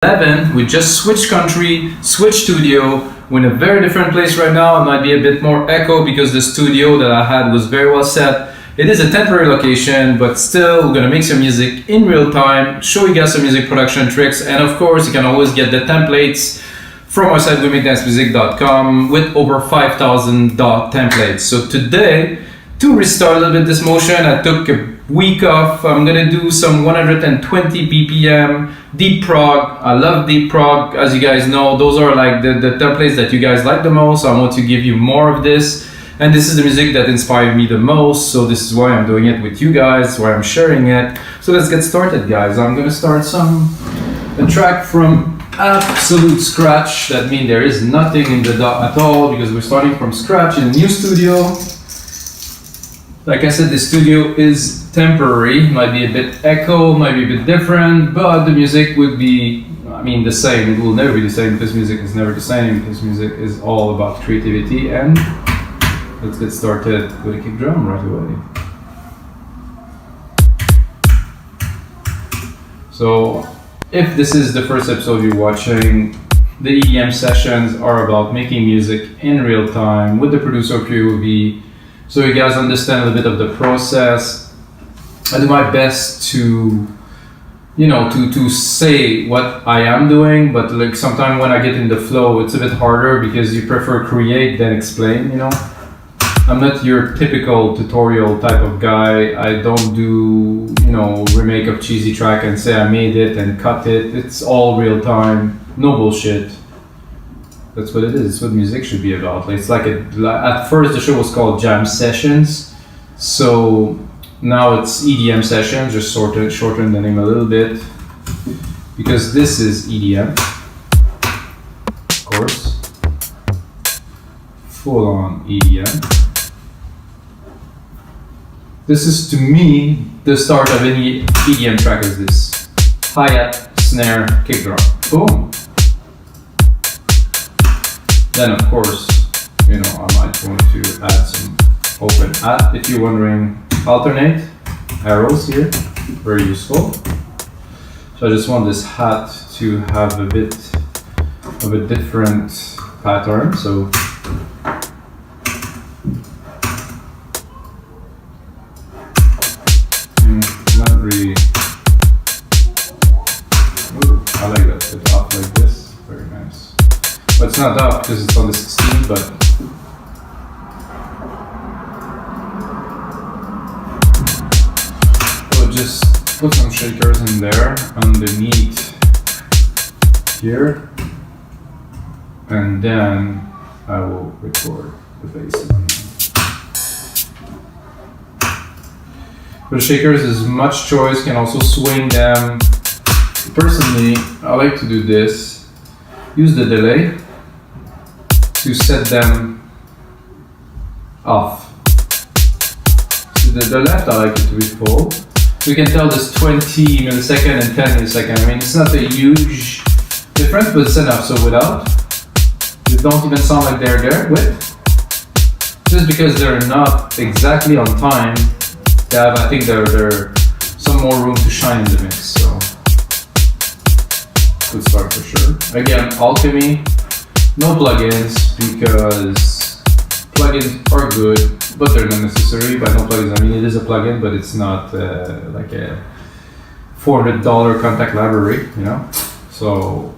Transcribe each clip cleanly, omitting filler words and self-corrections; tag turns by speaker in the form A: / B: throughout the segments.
A: 11, we just switched country, switched studio. We're in a very different place right now. It might be a bit more echo because the studio that I had was very well set. It is a temporary location, but still we're gonna make some music in real time, show you guys some music production tricks, and of course you can always get the templates from our site wemakedancemusic.com with over 5,000 templates. So today, to restart a little bit this motion, I took a week off. I'm gonna do some 120 BPM deep prog. I love deep prog, as you guys know. Those are like the templates that you guys like the most. So I want to give you more of this. And this is the music that inspired me the most. So this is why I'm doing it with you guys, why I'm sharing it. So let's get started, guys. I'm gonna start a track from absolute scratch. That means there is nothing in the DAW at all because we're starting from scratch in a new studio. Like I said, the studio is temporary, might be a bit echo, might be a bit different, but the music would be, the same. It will never be the same because music is never the same, because music is all about creativity. And let's get started with a kick drum right away. So, if this is the first episode you're watching, the EDM sessions are about making music in real time with the producer POV. So you guys understand a little bit of the process. I do my best to, to say what I am doing, but like sometimes when I get in the flow, it's a bit harder because you prefer create than explain, I'm not your typical tutorial type of guy. I don't do, remake of cheesy track and say I made it and cut it. It's all real time, no bullshit. That's what it is. It's what music should be about. It's like at first the show was called Jam Sessions, so now it's EDM Sessions. Just shorten the name a little bit because this is EDM, of course, full on EDM. This is to me the start of any EDM track. Is this hi-hat, snare, kick drum, boom. Then of course, I might want to add some open hat. If you're wondering, alternate arrows here, very useful. So I just want this hat to have a bit of a different pattern. So not really. Ooh, I like that. It's off like this. Very nice. But it's not up because it's on the 16, but we'll just put some shakers in there underneath here, and then I will record the bassline. For the shakers, there's much choice, can also swing them. Personally, I like to do this. Use the delay to set them off. So the left, I like it to be full. So you can tell this 20 millisecond and 10 millisecond. It's not a huge difference, but it's enough. So without, they don't even sound like they're there. With, just because they're not exactly on time, I think there's some more room to shine in the mix. So good start for sure. Again, Alchemy, no plugins because plugins are good, but they're not necessary. By no plugins, it is a plugin, but it's not like a $400 contact library, So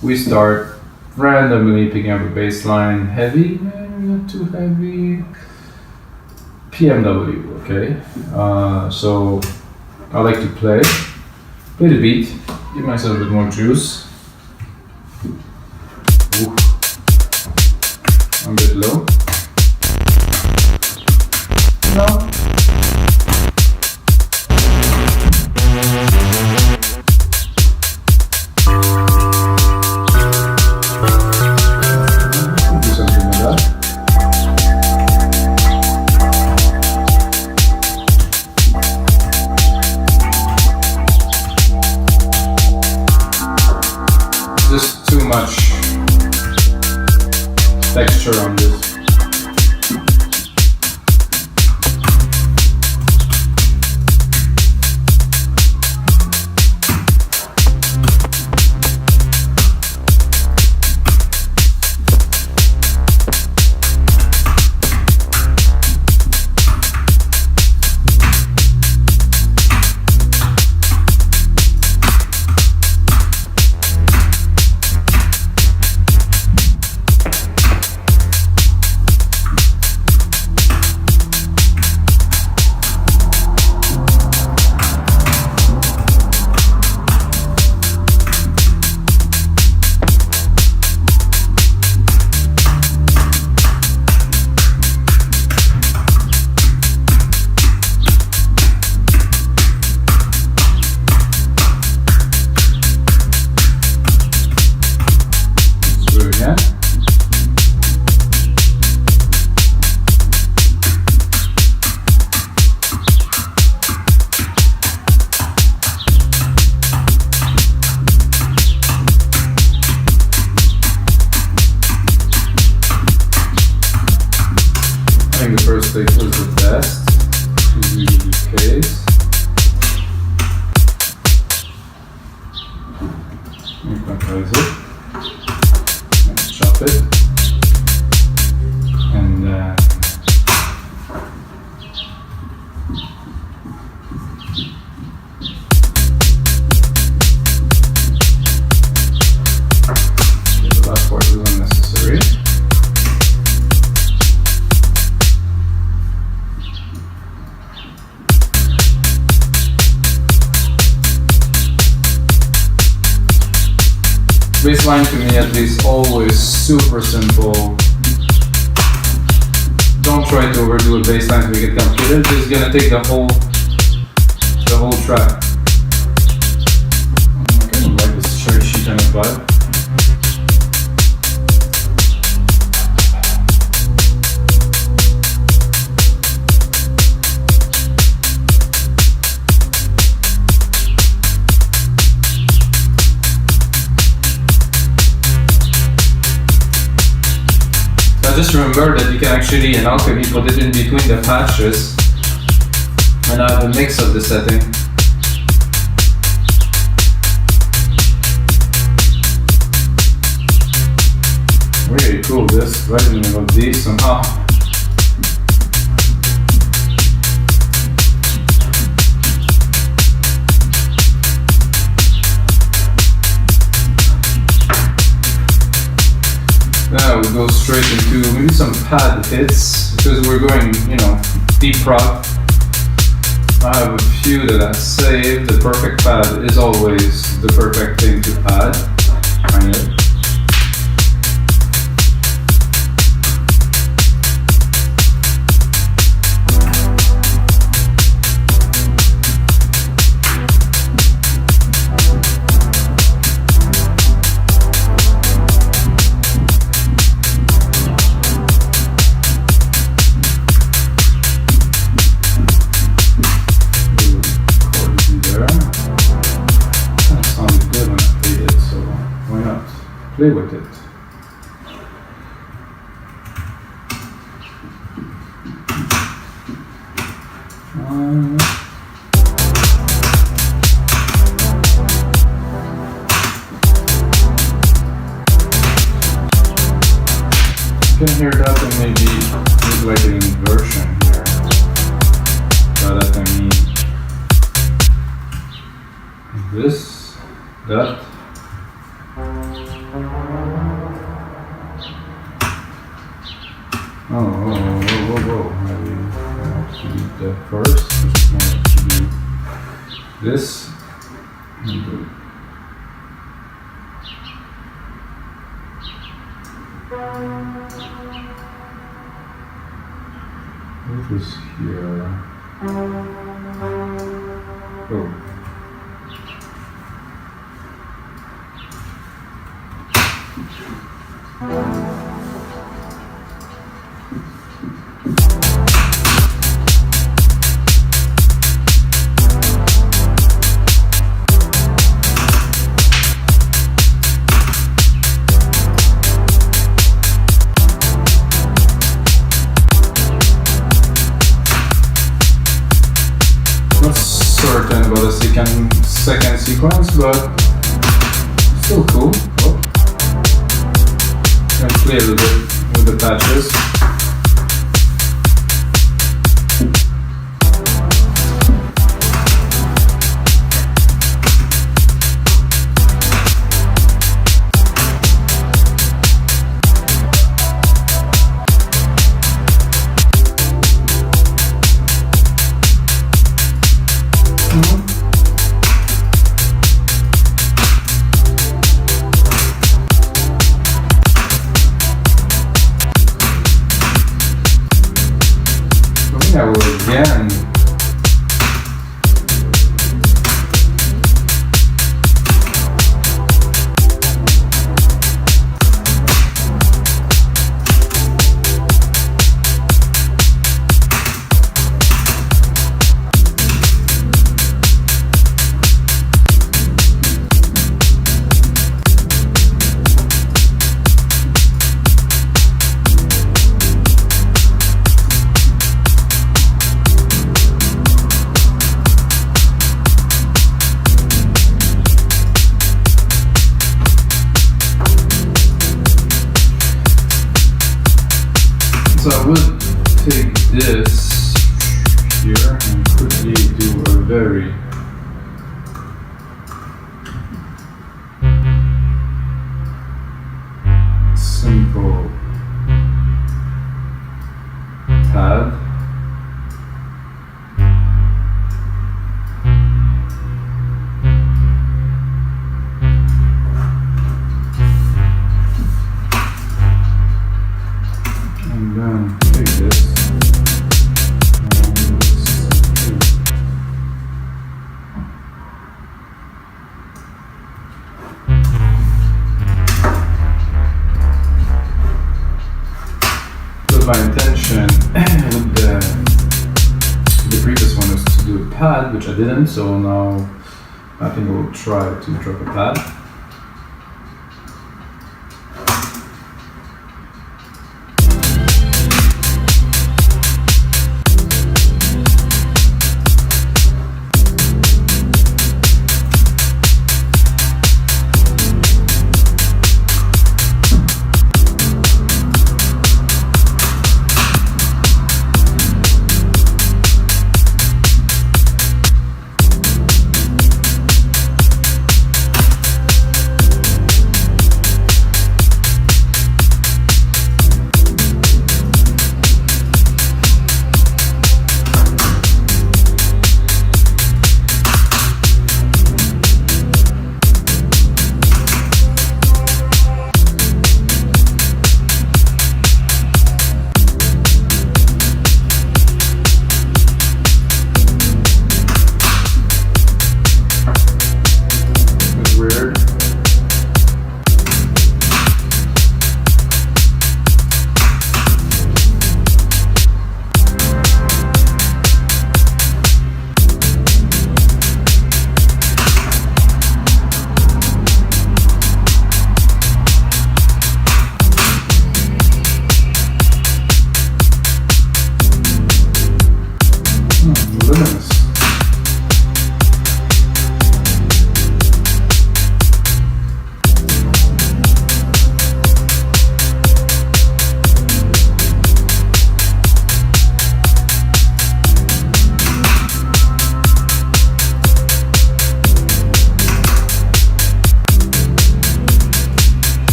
A: we start randomly picking up a bass line, heavy, not too heavy, PMW, okay. So I like to play the beat. Give myself a bit more juice. Ooh. I'm a bit low. No. Do something like that. Just too much texture on this. first take was the best, which is usually the case. You compose it, and chop it, and then the last part is unnecessary. Bassline to me at least always super simple. Don't try to overdo a bassline to make it complicated. It's just gonna take the whole track. I kind of like this cherry sheet kind of vibe. Just remember that you can actually, in Alchemy, put it in between the patches and have a mix of the setting. Really cool, this right in the middle of these somehow. Now we go straight into maybe some pad hits because we're going, deep prop. I have a few that I saved. The perfect pad is always the perfect thing to add. Find it. Play with it. You can hear that and maybe look like an inversion here. By that I mean this, that. Whoa. I have to do that first. I have to do this. And do what is here? Oh. Certain about the second sequence, but still cool. Oh. And play a little bit with the patches. Again. would take this here and quickly do a very simple pad. And then take this and so my intention with the previous one is to do a pad, which I didn't, so now I think I will try to drop a pad.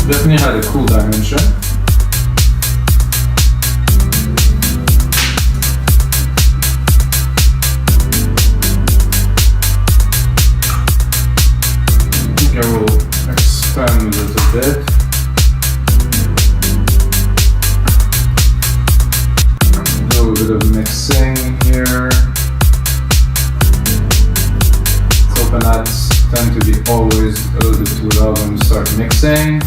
A: Definitely had a cool dimension. I think I will expand a little bit. A little bit of mixing here. Open ads tend to be always a little bit too loud when you start mixing.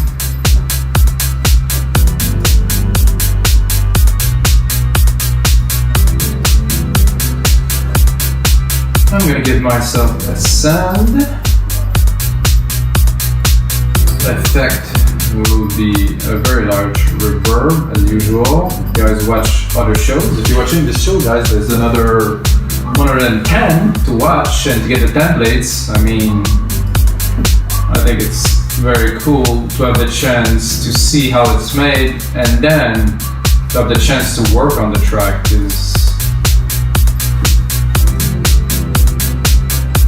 A: I'm gonna give myself a sound. The effect will be a very large reverb as usual. If you guys watch other shows, if you're watching this show, guys, there's another 110 to watch and to get the templates. I mean, I think it's very cool to have the chance to see how it's made and then to have the chance to work on the track.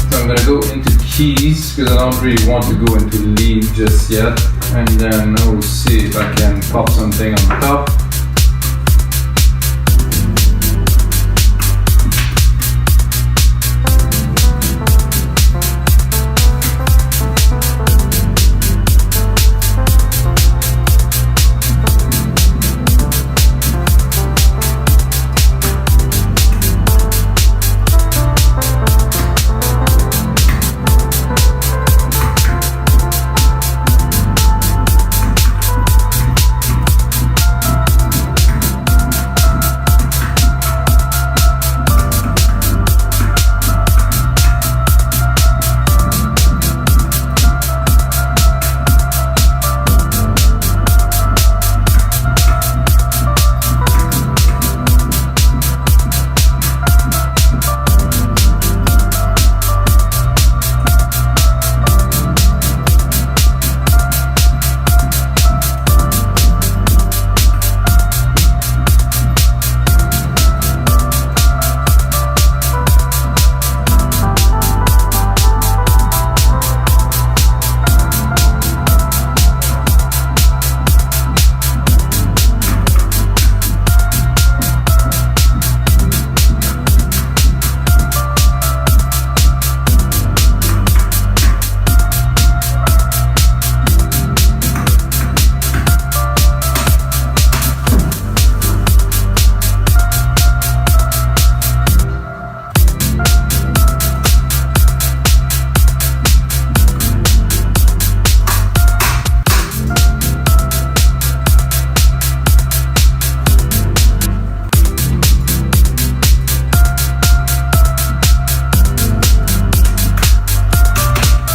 A: So I'm gonna go into keys because I don't really want to go into lead just yet, and then we'll see if I can pop something on top.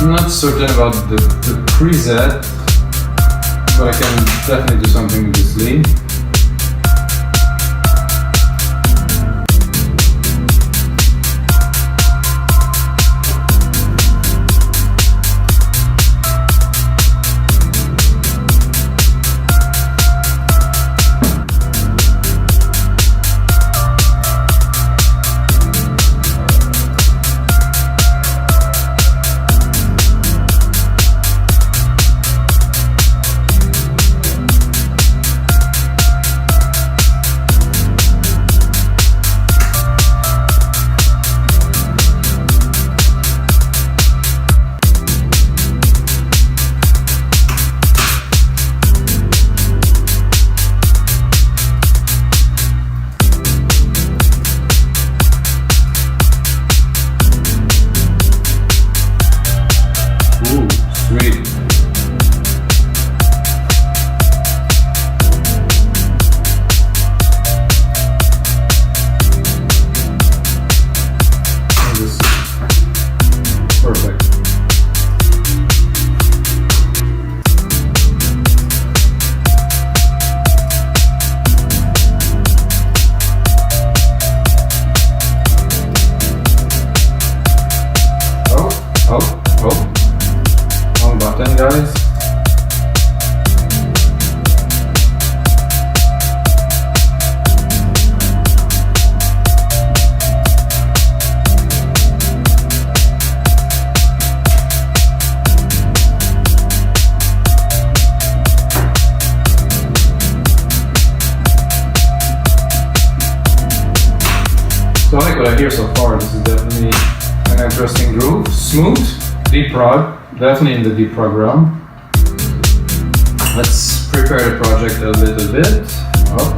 A: I'm not certain about the preset, but I can definitely do something with this lead. Guys. So I like what I hear so far. This is definitely an interesting groove. Smooth, deep prog, definitely in the deep prog realm. Let's prepare the project a little bit. Up.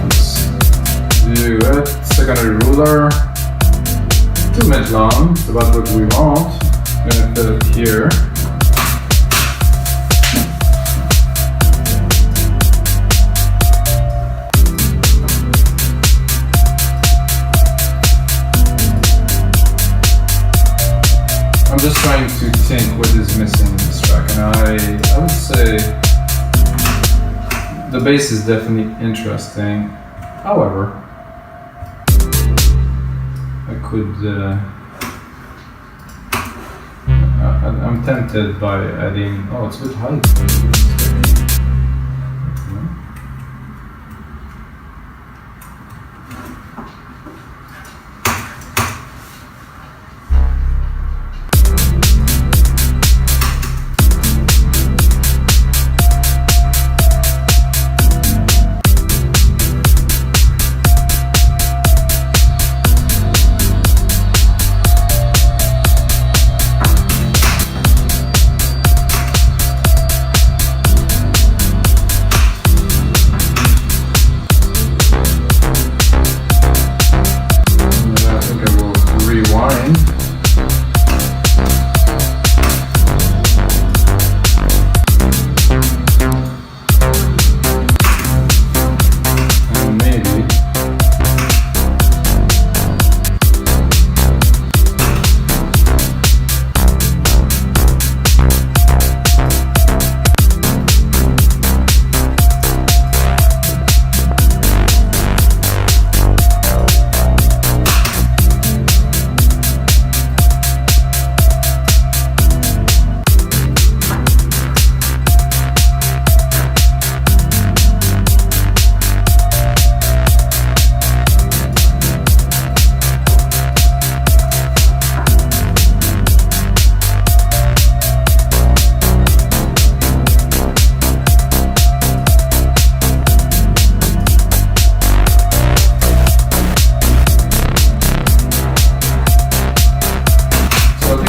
A: Let's do it. Secondary ruler. 2 minutes long. It's about what we want. I'm gonna put it here. I'm just trying to think what is missing in this track, and I would say the bass is definitely interesting. However, I could I'm tempted by adding, oh, it's a bit high.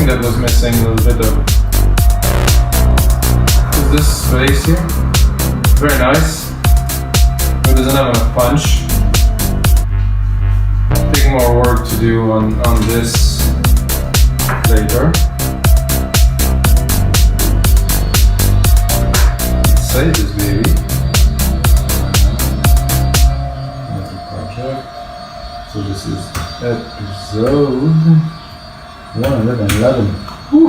A: That was missing a little bit of this bass here. Very nice, but doesn't have enough punch. I think more work to do on this later. Save this baby. Project. So this is episode 111. Whew.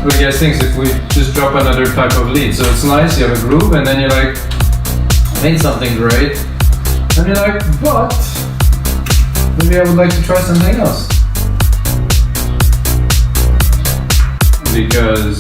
A: What do you guys think if we just drop another type of lead? So it's nice, you have a groove, and then you're like, made something great, and you're like, but maybe I would like to try something else. Because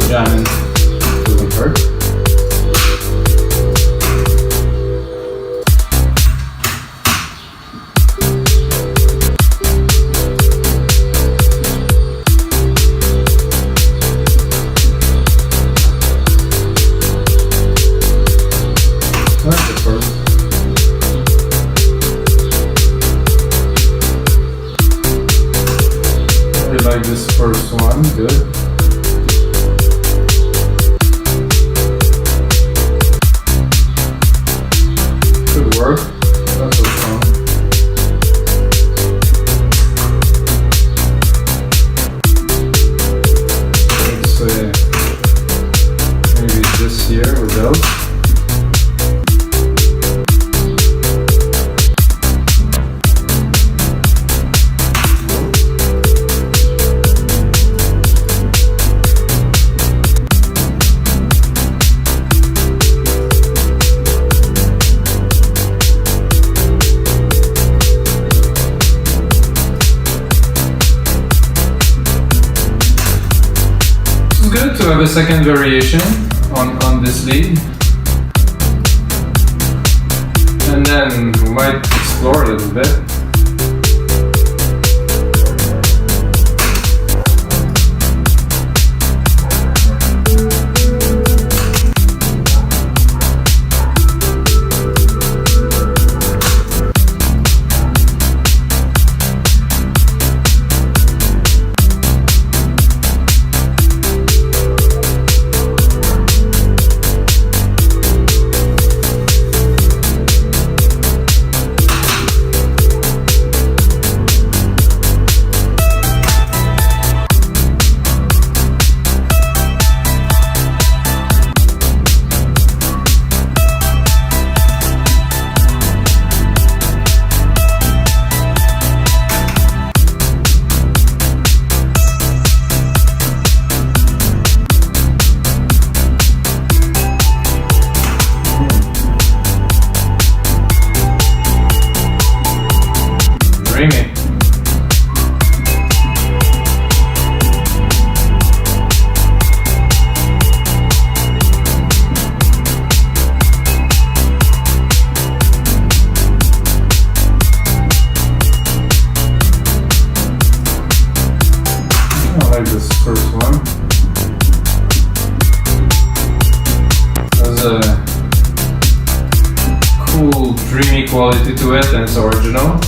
A: jamming doesn't hurt. That's the first. I really like this first one, good. Work. That's so fun. Let's say maybe this here without. Good to have a second variation on this lead, and then we might explore a little bit. Dreamy. I like this first one. There's a cool, dreamy quality to it, and it's original.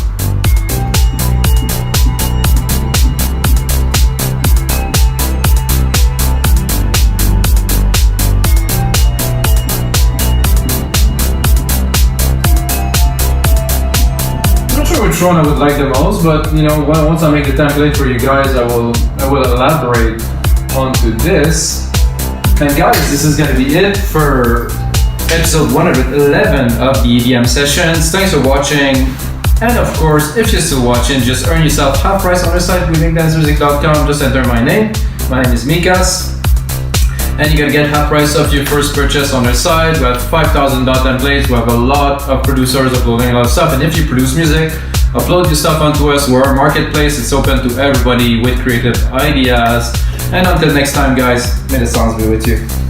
A: Which one I would like the most, but you know, once I make the template for you guys, I will elaborate onto this. And guys, this is gonna be it for episode 111 of the EDM sessions. Thanks for watching. And of course, if you're still watching, just earn yourself half price on our site, wheelingdancemusic.com. Just enter my name. My name is Mikas. And you're gonna get half price off your first purchase on our site. We have 5,000 templates. We have a lot of producers uploading a lot of stuff. And if you produce music, upload your stuff onto us. We're a marketplace. It's open to everybody with creative ideas. And until next time, guys, may the sounds be with you.